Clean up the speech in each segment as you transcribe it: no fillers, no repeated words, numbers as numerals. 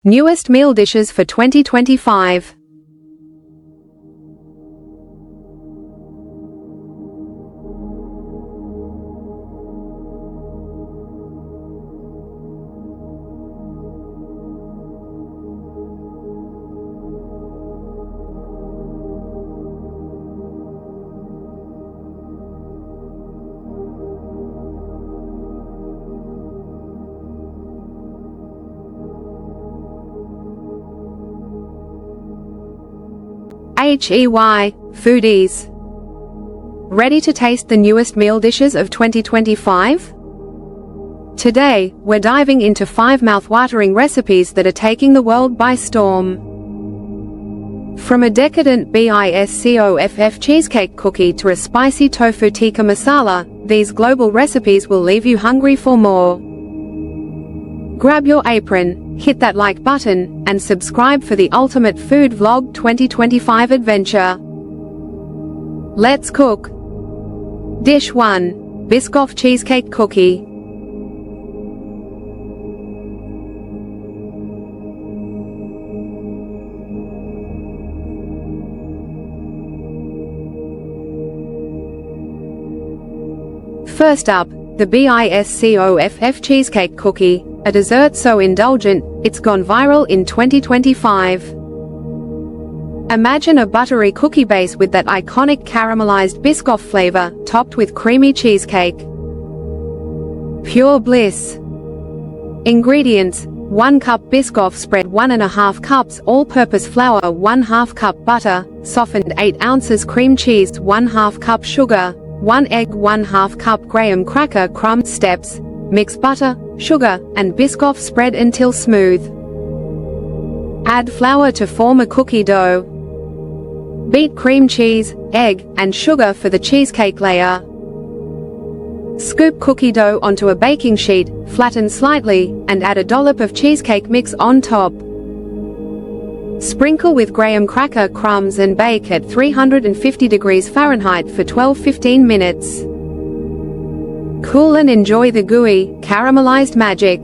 Newest meal dishes for 2025. HEY, foodies. Ready to taste the newest meal dishes of 2025? Today, we're diving into 5 mouth-watering recipes that are taking the world by storm. From a decadent biscoff cheesecake cookie to a spicy tofu tikka masala, these global recipes will leave you hungry for more. Grab your apron, hit that like button, and subscribe for the ultimate food vlog 2025 adventure. Let's cook. Dish 1. Biscoff cheesecake cookie. First up, the biscoff cheesecake cookie, a dessert so indulgent, it's gone viral in 2025. Imagine a buttery cookie base with that iconic caramelized Biscoff flavor, topped with creamy cheesecake. Pure bliss. Ingredients: 1 cup Biscoff spread, 1½ cups all-purpose flour, 1/2 cup butter, softened 8 ounces cream cheese, 1/2 cup sugar, 1 egg, 1/2 cup graham cracker crumbs. Steps: mix butter, sugar, and Biscoff spread until smooth. Add flour to form a cookie dough. Beat cream cheese, egg, and sugar for the cheesecake layer. Scoop cookie dough onto a baking sheet, flatten slightly, and add a dollop of cheesecake mix on top. Sprinkle with graham cracker crumbs and bake at 350 degrees Fahrenheit for 12–15 minutes. Cool and enjoy the gooey, caramelized magic.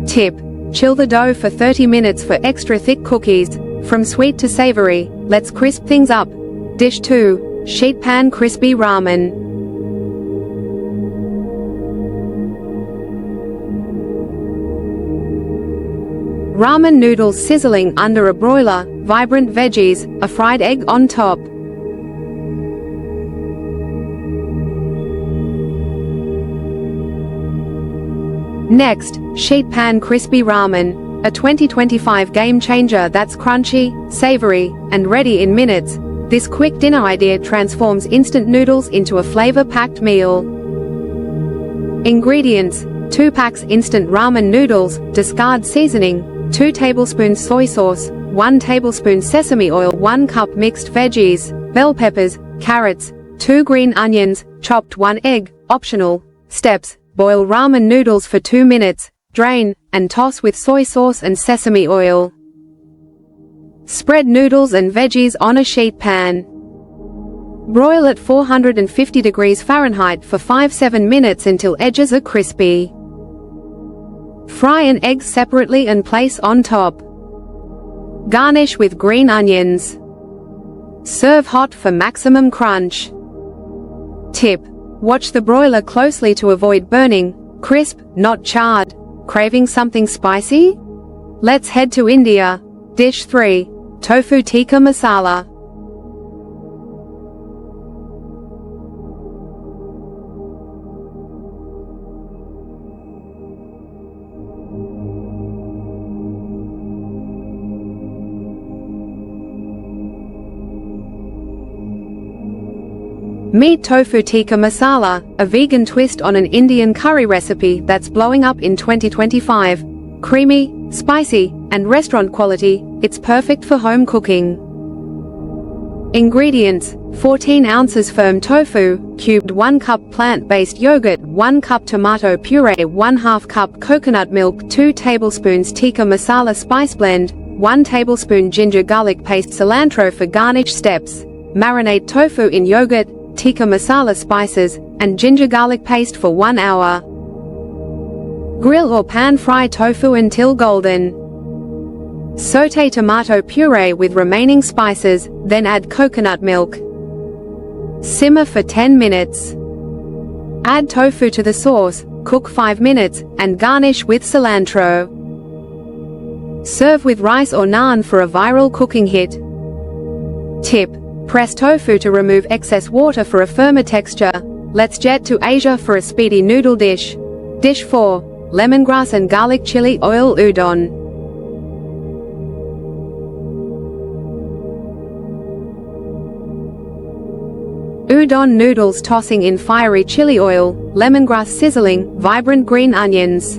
Tip: chill the dough for 30 minutes for extra thick cookies. From sweet to savory, let's crisp things up. Dish 2. Sheet pan crispy ramen. Ramen noodles sizzling under a broiler, vibrant veggies, a fried egg on top. Next, sheet pan crispy ramen, a 2025 game changer that's crunchy, savory, and ready in minutes. This quick dinner idea transforms instant noodles into a flavor-packed meal. Ingredients: 2 packs instant ramen noodles, discard seasoning, 2 tablespoons soy sauce, 1 tablespoon sesame oil, 1 cup mixed veggies, bell peppers, carrots, 2 green onions, chopped, 1 egg, optional. Steps: boil ramen noodles for 2 minutes, drain, and toss with soy sauce and sesame oil. Spread noodles and veggies on a sheet pan. Broil at 450 degrees Fahrenheit for 5–7 minutes until edges are crispy. Fry an egg separately and place on top. Garnish with green onions. Serve hot for maximum crunch. Tip: watch the broiler closely to avoid burning. Crisp, not charred. Craving something spicy? Let's head to India. Dish 3. Tofu tikka masala. Meet tofu tikka masala, a vegan twist on an Indian curry recipe that's blowing up in 2025. Creamy, spicy, and restaurant quality, it's perfect for home cooking. Ingredients: 14 ounces firm tofu, cubed, 1 cup plant-based yogurt, 1 cup tomato puree, 1/2 cup coconut milk, 2 tablespoons tikka masala spice blend, 1 tablespoon ginger garlic paste, cilantro for garnish. Steps: marinate tofu in yogurt, tikka masala spices, and ginger garlic paste for 1 hour. Grill or pan fry tofu until golden. Sauté tomato puree with remaining spices, then add coconut milk. Simmer for 10 minutes. Add tofu to the sauce, cook 5 minutes, and garnish with cilantro. Serve with rice or naan for a viral cooking hit. Tip: press tofu to remove excess water for a firmer texture. Let's jet to Asia for a speedy noodle dish. Dish 4: lemongrass and garlic chili oil udon. Udon noodles tossing in fiery chili oil, lemongrass sizzling, vibrant green onions.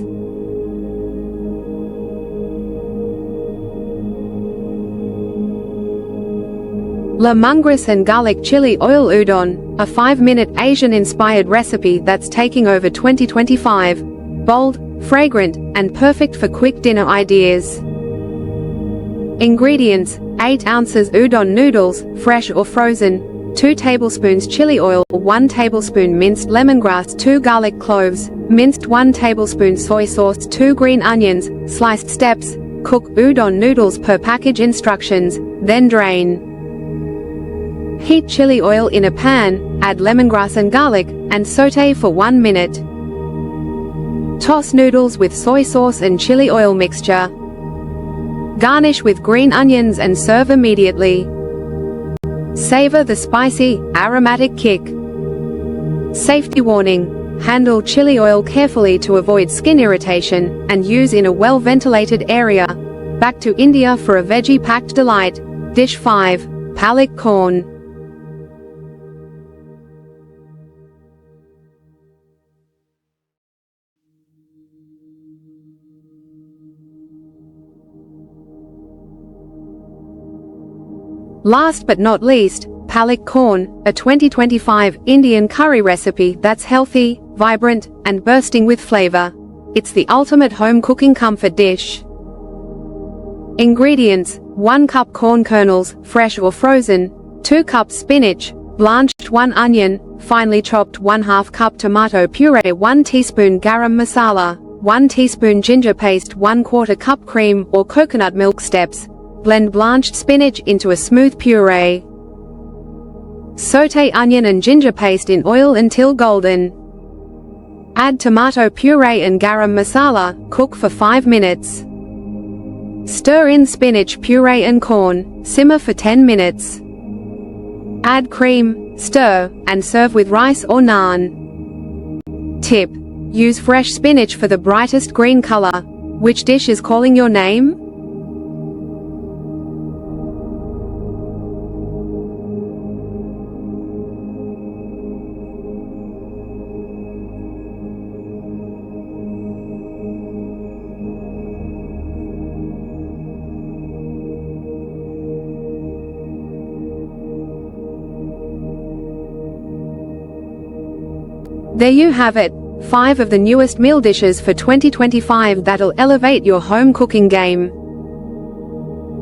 Lemongrass and garlic chili oil udon, a 5-minute Asian-inspired recipe that's taking over 2025. Bold, fragrant, and perfect for quick dinner ideas. Ingredients: 8 ounces udon noodles, fresh or frozen, 2 tablespoons chili oil, 1 tablespoon minced lemongrass, 2 garlic cloves, minced 1 tablespoon soy sauce, 2 green onions, sliced. Steps: cook udon noodles per package instructions, then drain. Heat chili oil in a pan, add lemongrass and garlic, and sauté for 1 minute. Toss noodles with soy sauce and chili oil mixture. Garnish with green onions and serve immediately. Savor the spicy, aromatic kick. Safety warning: handle chili oil carefully to avoid skin irritation, and use in a well-ventilated area. Back to India for a veggie-packed delight. Dish 5: palak corn. Last but not least, palak corn, a 2025 Indian curry recipe that's healthy, vibrant, and bursting with flavor. It's the ultimate home cooking comfort dish. Ingredients: 1 cup corn kernels, fresh or frozen, 2 cups spinach, blanched 1 onion, finely chopped 1/2 cup tomato puree, 1 teaspoon garam masala, 1 teaspoon ginger paste, 1/4 cup cream or coconut milk. Steps: blend blanched spinach into a smooth puree. Sauté onion and ginger paste in oil until golden. Add tomato puree and garam masala, cook for 5 minutes. Stir in spinach puree and corn, simmer for 10 minutes. Add cream, stir, and serve with rice or naan. Tip: use fresh spinach for the brightest green color. Which dish is calling your name? There you have it, 5 of the newest meal dishes for 2025 that'll elevate your home cooking game.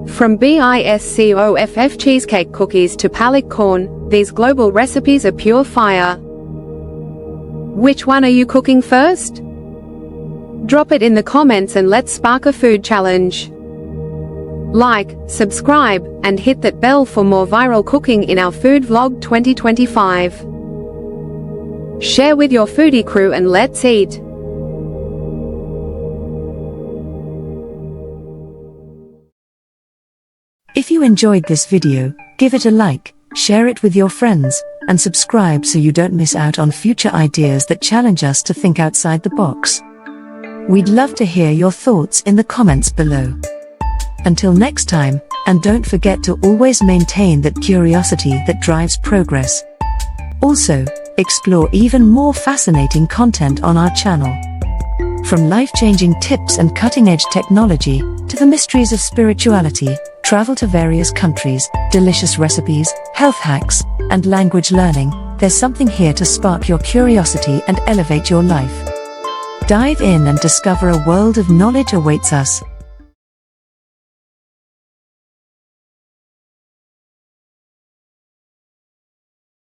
From biscoff cheesecake cookies to palak corn, these global recipes are pure fire. Which one are you cooking first? Drop it in the comments and let's spark a food challenge. Like, subscribe, and hit that bell for more viral cooking in our food vlog 2025. Share with your foodie crew and let's eat. If you enjoyed this video, give it a like, share it with your friends, and subscribe so you don't miss out on future ideas that challenge us to think outside the box. We'd love to hear your thoughts in the comments below. Until next time, and don't forget to always maintain that curiosity that drives progress. Also, explore even more fascinating content on our channel. From life-changing tips and cutting-edge technology, to the mysteries of spirituality, travel to various countries, delicious recipes, health hacks, and language learning, there's something here to spark your curiosity and elevate your life. Dive in and discover a world of knowledge awaits us.